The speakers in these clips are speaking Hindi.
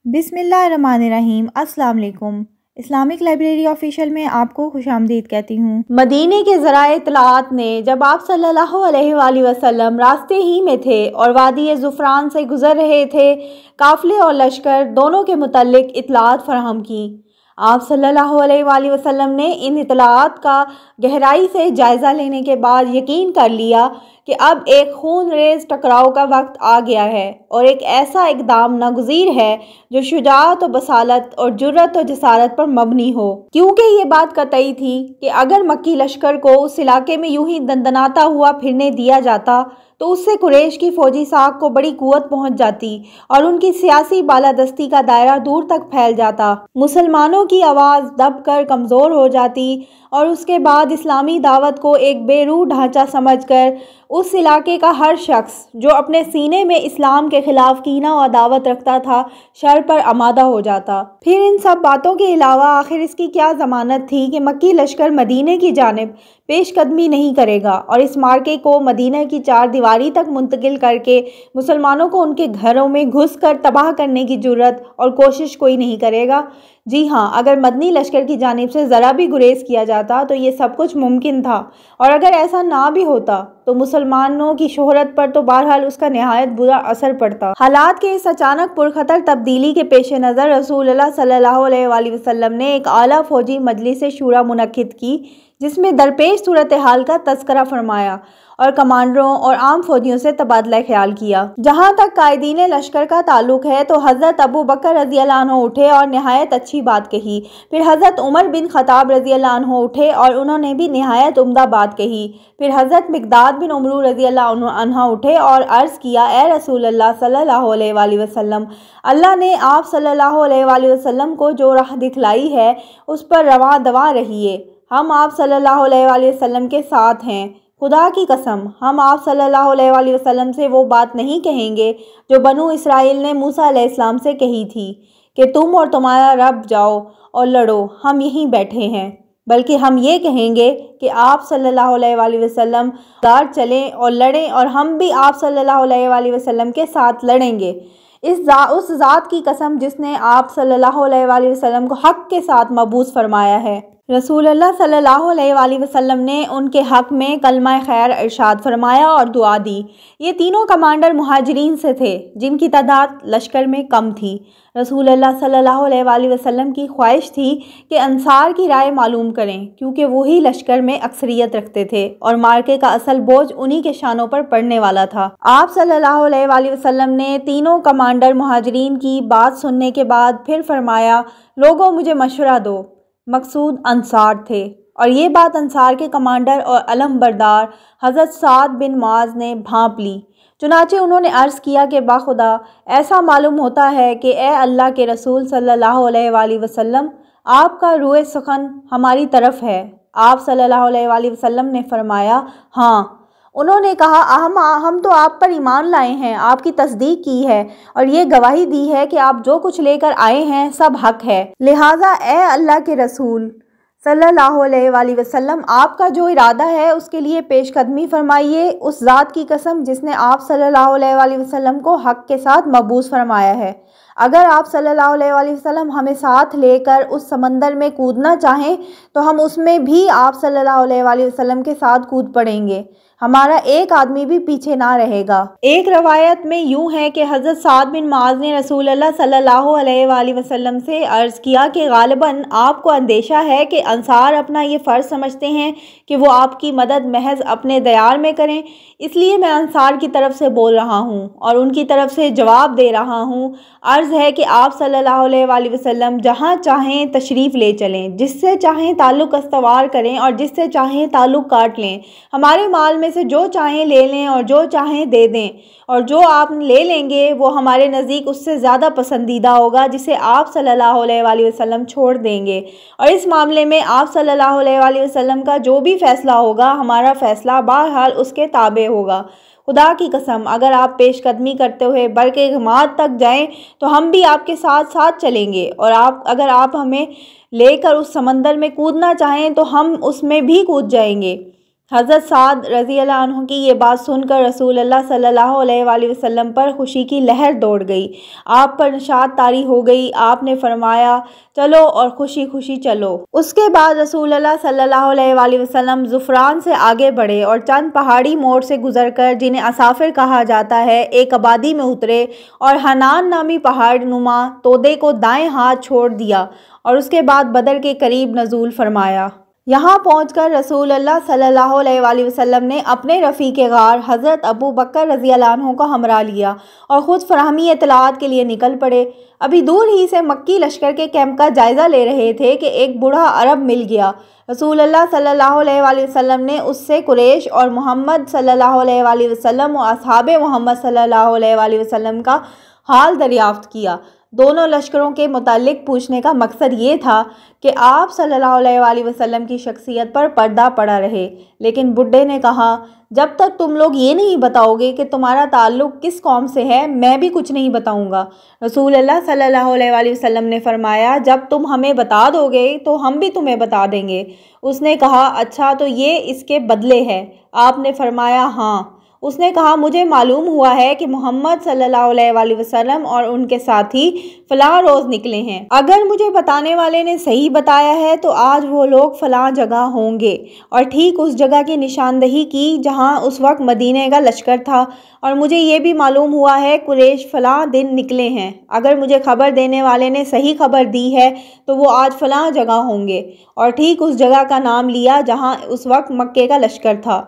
बिस्मिल्लाहिर्रहमानिर्रहीम। अस्सलाम वालेकुम। इस्लामिक लाइब्रेरी ऑफिशियल में आपको खुशामदीद कहती हूँ। मदीने के ज़राए इत्तलात ने जब आप सल्लल्लाहु अलैहि वसल्लम रास्ते ही में थे और वादी ज़ुफ़रान से गुज़र रहे थे, काफ़िले और लश्कर दोनों के मुतल्लिक इत्तलात फ़राहम की। आप सल्लल्लाहु अलैहि वसल्लम ने इन इत्तलात का गहराई से जायज़ा लेने के बाद यकीन कर लिया कि अब एक खून रेज़ टकराव का वक्त आ गया है और एक ऐसा इक़दाम नागुज़ीर है जो शुजाअत और बसालत और जुर्रत और जसारत पर मबनी हो, क्योंकि ये बात कतई थी कि अगर मक्की लश्कर को उस इलाके में यूं ही दंदनाता हुआ फिरने दिया जाता तो उससे कुरैश की फ़ौजी साख को बड़ी कुव्वत पहुंच जाती और उनकी सियासी बालादस्ती का दायरा दूर तक फैल जाता। मुसलमानों की आवाज़ दब कर कमज़ोर हो जाती और उसके बाद इस्लामी दावत को एक बेरूह ढांचा समझकर उस इलाके का हर शख्स जो अपने सीने में इस्लाम के ख़िलाफ़ कीना और दावत रखता था, शर पर आमादा हो जाता। फिर इन सब बातों के अलावा आखिर इसकी क्या ज़मानत थी कि मक्की लश्कर मदीने की जानिब पेशकदमी नहीं करेगा और इस मार्के को मदीना की चार दीवारी तक मुंतकिल करके मुसलमानों को उनके घरों में घुस कर तबाह करने की जुर्रत और कोशिश कोई नहीं करेगा। जी हाँ, अगर मदनी लश्कर की जानिब से ज़रा भी गुरेज किया जाता तो ये सब कुछ मुमकिन था, और अगर ऐसा ना भी होता तो मुसलमानों की शोहरत पर तो बहरहाल उसका नहायत बुरा असर पड़ता। हालात के इस अचानक पुरखतर तब्दीली के पेश नज़र रसूलुल्लाह सल्लल्लाहु अलैहि वसल्लम ने एक आला फ़ौजी मजलिस शूरा मुनक्किद की, जिसमें दरपेश सूरत हाल का तज़किरा फरमाया और कमांडरों और आम फौजियों से तबादला ख्याल किया। जहाँ तक कायदीन लश्कर का ताल्लुक है तो हज़रत अबू बकर रज़ी अल्लाह अन्हु उठे और नहायत अच्छी बात कही। फिर हज़रत उमर बिन ख़त्ताब रज़ी अल्लाह अन्हु उठे और उन्होंने भी नहायत उम्दा बात कही। फिर हज़रत मिक़दाद बिन उमरू रज़ी अल्लाह अन्हु उठे और अर्ज़ किया, ए रसूलल्लाह सल्लल्लाहु अलैहि वसल्लम, अल्लाह ने आप सल्लल्लाहु अलैहि वसल्लम को जो राह दिखलाई है उस पर रवा दवा रहिए। हम आप सल्लल्लाहु अलैहि वसल्लम के साथ हैं। खुदा की कसम, हम आप सल्लल्लाहु अलैहि वसल्लम से वो बात नहीं कहेंगे जो बनु इसराइल ने मूसा अलैहिस्सलाम से कही थी कि तुम और तुम्हारा रब जाओ और लड़ो, हम यहीं बैठे हैं, बल्कि हम ये कहेंगे कि आप सल्लल्लाहु अलैहि वसल्लम दार चलें और लड़ें और हम भी आप सल्लल्लाहु अलैहि वसल्लम के साथ लड़ेंगे। उस ज़ात की कसम जिसने आप सल्लल्लाहु अलैहि वसल्लम को हक़ के साथ मबूस फरमाया है। रसूलुल्लाह सल्लल्लाहु अलैहि वसल्लम ने उनके हक़ में कलमा खैर इरशाद फरमाया और दुआ दी। ये तीनों कमांडर मुहाजिरीन से थे जिनकी तादाद लश्कर में कम थी। रसूलुल्लाह सल्लल्लाहु अलैहि वसल्लम की ख्वाहिश थी कि अंसार की राय मालूम करें, क्योंकि वही लश्कर में अक्सरियत रखते थे और मार्के का असल बोझ उन्हीं के शानों पर पड़ने वाला था। आप सल्लल्लाहु अलैहि वसल्लम ने तीनों कमांडर मुहाजिरीन की बात सुनने के बाद फिर फरमाया, लोगों मुझे मशवरा दो। मकसूद अंसार थे और ये बात अंसार के कमांडर और अलम बरदार हज़रत साद बिन मुआज़ ने भांप ली। चुनाचे उन्होंने अर्ज़ किया कि बाखुदा ऐसा मालूम होता है कि ए अल्लाह के रसूल सल्लल्लाहु अलैहि वसल्लम, आपका रूए सुखन हमारी तरफ है। आप सल्लल्लाहु अलैहि वसल्लम ने फरमाया, हाँ। उन्होंने कहा, हम तो आप पर ईमान लाए हैं, आपकी तस्दीक की है और ये गवाही दी है कि आप जो कुछ लेकर आए हैं सब हक है। लिहाजा ए अल्लाह के रसूल सल्लल्लाहु अलैहि वसल्लम, आपका जो इरादा है उसके लिए पेशकदमी फरमाइए, उस ज़ात की कसम जिसने आप सल्लल्लाहु अलैहि वसल्लम को हक़ के साथ मबूस फरमाया है। अगर आप सल्लल्लाहु अलैहि वसल्लम हमें साथ लेकर उस समंदर में कूदना चाहें तो हम उसमें भी आप सल्लल्लाहु अलैहि वसल्लम के साथ कूद पड़ेंगे, हमारा एक आदमी भी पीछे ना रहेगा। एक रवायत में यूं है कि हज़रत साद बिन मुआज़ ने रसूलुल्लाह सल्लल्लाहु अलैहि वसल्लम से अर्ज़ किया कि गालिबन आपको अंदेशा है कि अंसार अपना ये फ़र्ज़ समझते हैं कि वो आपकी मदद महज अपने दयार में करें, इसलिए मैं अंसार की तरफ से बोल रहा हूँ और उनकी तरफ से जवाब दे रहा हूँ। अर्ज़ है कि आप सल्लल्लाहु अलैहि वसल्लम जहाँ चाहें तशरीफ़ ले चलें, जिससे चाहें ताल्लुक़ अस्तवार करें और जिससे चाहें ताल्लुक़ काट लें। हमारे माल में से जो चाहें ले लें और जो चाहें दे दें, और जो आप ले लेंगे वो हमारे नज़दीक उससे ज़्यादा पसंदीदा होगा जिसे आप सल्लल्लाहु अलैहि वसल्लम छोड़ देंगे, और इस मामले में आप सल्लल्लाहु अलैहि वसल्लम का जो भी फ़ैसला होगा हमारा फ़ैसला बहरहाल उसके ताबे होगा। खुदा की कसम, अगर आप पेशकदमी करते हुए बल्कि गमात तक जाएं तो हम भी आपके साथ साथ चलेंगे, और अगर आप हमें लेकर उस समंदर में कूदना चाहें तो हम उसमें भी कूद जाएंगे। हज़रत साद रज़ी अल्लाह अन्हु की ये बात सुनकर रसूलुल्लाह सल्लल्लाहु अलैहि वसल्लम पर खुशी की लहर दौड़ गई। आप पर निशात तारी हो गई। आपने फरमाया, चलो और खुशी खुशी चलो। उसके बाद रसूलुल्लाह सल्लल्लाहु अलैहि वसल्लम ज़ुफ़रान से आगे बढ़े और चंद पहाड़ी मोड़ से गुजरकर, जिन्हें असाफिर कहा जाता है, एक आबादी में उतरे और हनान नामी पहाड़ नुमा तोदे को दाएं हाथ छोड़ दिया और उसके बाद बदर के करीब नज़ूल फरमाया। यहाँ पहुँचकर रसूलुल्लाह सल्लल्लाहु अलैहि वसल्लम ने अपने रफ़ीक़ गार हज़रत अबू बकर रज़ी अल्लाह अन्हु को हमरा लिया और ख़ुद फ़राहमी इत्तलात के लिए निकल पड़े। अभी दूर ही से मक्की लश्कर के कैंप का जायज़ा ले रहे थे कि एक बूढ़ा अरब मिल गया। रसूलुल्लाह सल्लल्लाहु अलैहि वसल्लम ने उससे कुरैश और मोहम्मद सल्लल्लाहु अलैहि वसल्लम और असहाबे मोहम्मद सल्लल्लाहु अलैहि वसल्लम का हाल दरियाफ़्त किया। दोनों लश्करों के मुताल्लिक़ पूछने का मकसद ये था कि आप सल्लल्लाहु अलैहि वसल्लम की शख्सियत पर पर्दा पड़ा रहे। लेकिन बुड्ढे ने कहा, जब तक तुम लोग ये नहीं बताओगे कि तुम्हारा ताल्लुक़ किस कौम से है, मैं भी कुछ नहीं बताऊँगा। रसूलुल्लाह सल्लल्लाहु अलैहि वसल्लम ने फरमाया, जब तुम हमें बता दोगे तो हम भी तुम्हें बता देंगे। उसने कहा, अच्छा तो ये इसके बदले है? आपने फरमाया, हाँ। उसने कहा, मुझे मालूम हुआ है कि मोहम्मद सल्लल्लाहु अलैहि वसल्लम और उनके साथी फ़लाँ रोज़ निकले हैं। अगर मुझे बताने वाले ने सही बताया है तो आज वो लोग फ़लाँ जगह होंगे, और ठीक उस जगह की निशानदही की जहाँ उस वक्त मदीने का लश्कर था। और मुझे ये भी मालूम हुआ है कुरैश फ़लाँ दिन निकले हैं। अगर मुझे ख़बर देने वाले ने सही खबर दी है तो वो आज फ़लाँ जगह होंगे, और ठीक उस जगह का नाम लिया जहाँ उस वक्त मक्के का लश्कर था।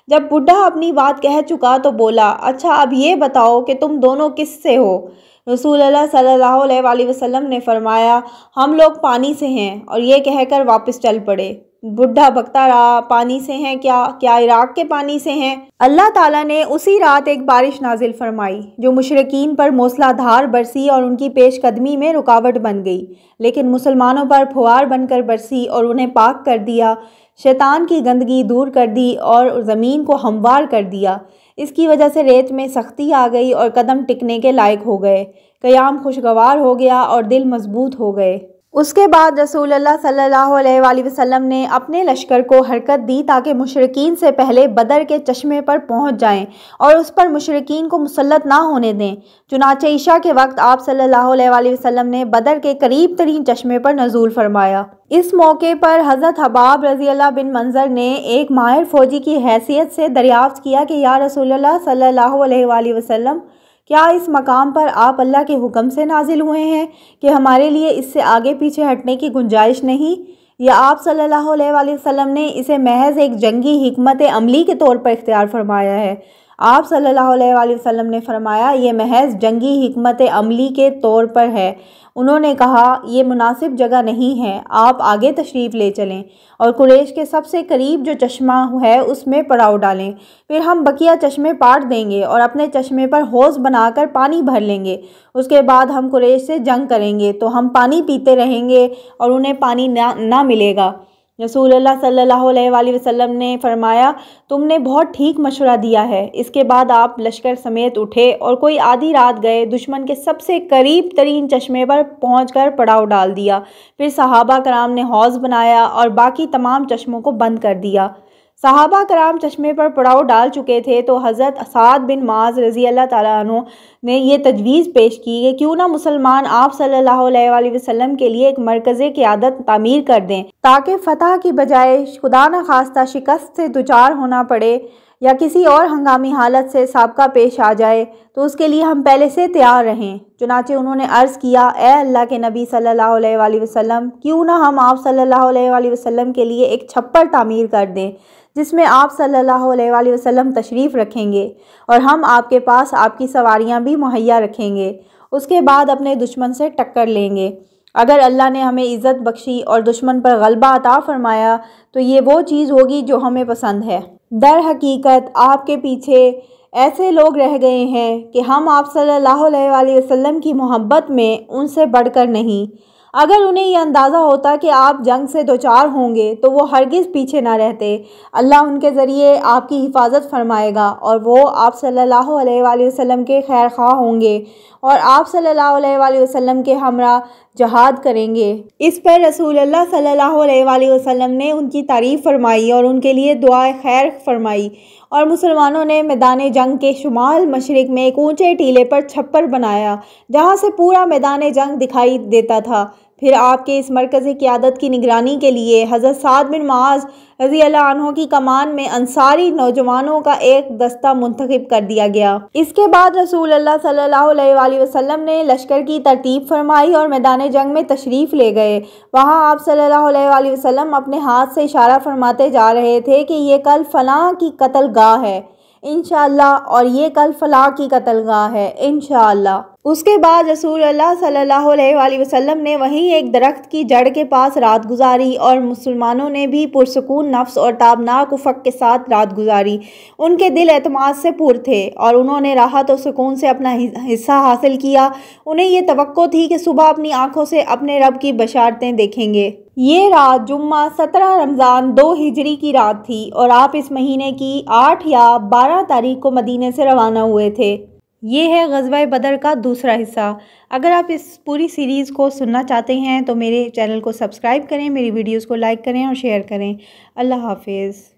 जब बुढ़ा अपनी बात कह चुका तो बोला, अच्छा अब ये बताओ कि तुम दोनों किस से हो? रसूलुल्लाह सल्लल्लाहु अलैहि वसल्लम ने फरमाया, हम लोग पानी से हैं, और ये कहकर वापस चल पड़े। बुढ़ा बकता रहा, पानी से हैं क्या इराक़ के पानी से हैं? अल्लाह ताला ने उसी रात एक बारिश नाजिल फरमाई जो मुशरिकीन पर मूसलाधार बरसी और उनकी पेशकदमी में रुकावट बन गई, लेकिन मुसलमानों पर फुहार बनकर बरसी और उन्हें पाक कर दिया। शैतान की गंदगी दूर कर दी और ज़मीन को हमवार कर दिया। इसकी वजह से रेत में सख्ती आ गई और कदम टिकने के लायक हो गए। क़याम खुशगवार हो गया और दिल मजबूत हो गए। उसके बाद रसूलुल्लाह सल्लल्लाहु अलैहि वसल्लम ने अपने लश्कर को हरकत दी ताकि मुशरिकीन से पहले बदर के चश्मे पर पहुंच जाएं और उस पर मुशरिकीन को मुसल्लत ना होने दें। चुनाचे ईशा के वक्त आप सल्लल्लाहु अलैहि वसल्लम ने बदर के करीब तरीन चश्मे पर नज़ूल फरमाया। इस मौके पर हज़रत हबाब रज़ी अल्लाह बिन मंज़र ने एक माहिर फ़ौजी की हैसियत से दरियाफ़्त किया कि या रसूलल्लाह सल्लल्लाहु अलैहि वसल्लम, क्या इस मकाम पर आप अल्लाह के हुक्म से नाजिल हुए हैं कि हमारे लिए इससे आगे पीछे हटने की गुंजाइश नहीं, या आप सल्लल्लाहु अलैहि वसल्लम ने इसे महज एक जंगी हिकमत अमली के तौर पर इख्तियार फरमाया है? आप सल्लल्लाहु अलैहि वसल्लम ने फरमाया, ये महज जंगी हिकमत अमली के तौर पर है। उन्होंने कहा, ये मुनासिब जगह नहीं है, आप आगे तशरीफ़ ले चलें और कुरैश के सबसे करीब जो चश्मा है उसमें पड़ाव डालें। फिर हम बकिया चश्मे पाट देंगे और अपने चश्मे पर हौज़ बनाकर पानी भर लेंगे। उसके बाद हम कुरैश से जंग करेंगे तो हम पानी पीते रहेंगे और उन्हें पानी ना मिलेगा। रसूलुल्लाह सल्लल्लाहु अलैहि वसल्लम ने फरमाया, तुमने बहुत ठीक मशवरा दिया है। इसके बाद आप लश्कर समेत उठे और कोई आधी रात गए दुश्मन के सबसे करीब तरीन चश्मे पर पहुंचकर पड़ाव डाल दिया। फिर सहाबा कराम ने हौज़ बनाया और बाकी तमाम चश्मों को बंद कर दिया। सहाबा कराम चश्मे पर पड़ाव डाल चुके थे तो हज़रत साद बिन माज़ रज़ी अल्लाह ताला अन्हु ने यह तजवीज़ पेश की कि क्यों ना मुसलमान आप सल्लल्लाहु अलैहि वसल्लम के लिए एक मरकज़े क़यादत तामीर कर दें, ताकि फ़तह की बजाय खुदा न खास्ता शिकस्त से दुचार होना पड़े या किसी और हंगामी हालत से साबका पेश आ जाए तो उसके लिए हम पहले से तैयार रहें। चुनाचे उन्होंने अर्ज़ किया, ए अल्लाह के नबी सल्लल्लाहु अलैहि वसल्लम, क्यों ना हम आप सल्लल्लाहु अलैहि वसल्लम के लिए एक छप्पर तामीर कर दें जिसमें आप सल्लल्लाहु अलैहि वसल्लम तशरीफ़ रखेंगे और हम आपके पास आपकी सवारियां भी मुहैया रखेंगे। उसके बाद अपने दुश्मन से टक्कर लेंगे। अगर अल्लाह ने हमें इज़्ज़त बख्शी और दुश्मन पर गलबा अता फरमाया तो ये वो चीज़ होगी जो हमें पसंद है। दर हकीकत आपके पीछे ऐसे लोग रह गए हैं कि हम आप सल्लल्लाहु अलैहि वसल्लम की मोहब्बत में उनसे बढ़कर नहीं। अगर उन्हें यह अंदाज़ा होता कि आप जंग से दोचार होंगे तो वो हरगिज़ पीछे ना रहते। अल्लाह उनके ज़रिए आपकी हिफाजत फरमाएगा और वो आप सल्लल्लाहु अलैहि वसल्लम के खैर ख्वाह होंगे और आप सल्लल्लाहु अलैहि वसल्लम के हमरा जहाद करेंगे। इस पर रसूलुल्लाह सल्लल्लाहु अलैहि वसल्लम ने उनकी तारीफ़ फरमाई और उनके लिए दुआए खैर फरमाई और मुसलमानों ने मैदान जंग के शुमाल मशरिक में एक ऊंचे टीले पर छप्पर बनाया जहां से पूरा मैदान जंग दिखाई देता था। फिर आपके इस मरकज़ क़ियादत की निगरानी के लिए हज़रत साद बिन मुआज़ रज़ी अल्लाह अन्हु की कमान में अंसारी नौजवानों का एक दस्ता मुंतखब कर दिया गया। इसके बाद रसूलुल्लाह सल्लल्लाहु अलैहि वसल्लम ने लश्कर की तरतीब फरमाई और मैदान जंग में तशरीफ़ ले गए। वहाँ आप सल्लल्लाहु अलैहि वसल्लम अपने हाथ से इशारा फरमाते जा रहे थे कि ये कल फ़लाँ की कत्लगाह है इंशाअल्लाह, और ये कल फ़लाँ की कत्लगाह है इंशाअल्लाह। उसके बाद रसूलुल्लाह सल्लल्लाहु अलैहि वसल्लम ने वहीं एक दरख्त की जड़ के पास रात गुजारी और मुसलमानों ने भी पुरसुकून नफ्स और ताबनाक उफ़क़ के साथ रात गुजारी। उनके दिल एतमाद से पुर थे और उन्होंने राहत और सुकून से अपना हिस्सा हासिल किया। उन्हें ये तवक्को थी कि सुबह अपनी आँखों से अपने रब की बशारतें देखेंगे। ये रात जुम्मा 17 रमज़ान 2 हिजरी की रात थी और आप इस महीने की 8 या 12 तारीख को मदीने से रवाना हुए थे। ये है ग़ज़वा बदर का दूसरा हिस्सा। अगर आप इस पूरी सीरीज़ को सुनना चाहते हैं तो मेरे चैनल को सब्सक्राइब करें, मेरी वीडियोज़ को लाइक करें और शेयर करें। अल्लाह हाफ़िज़।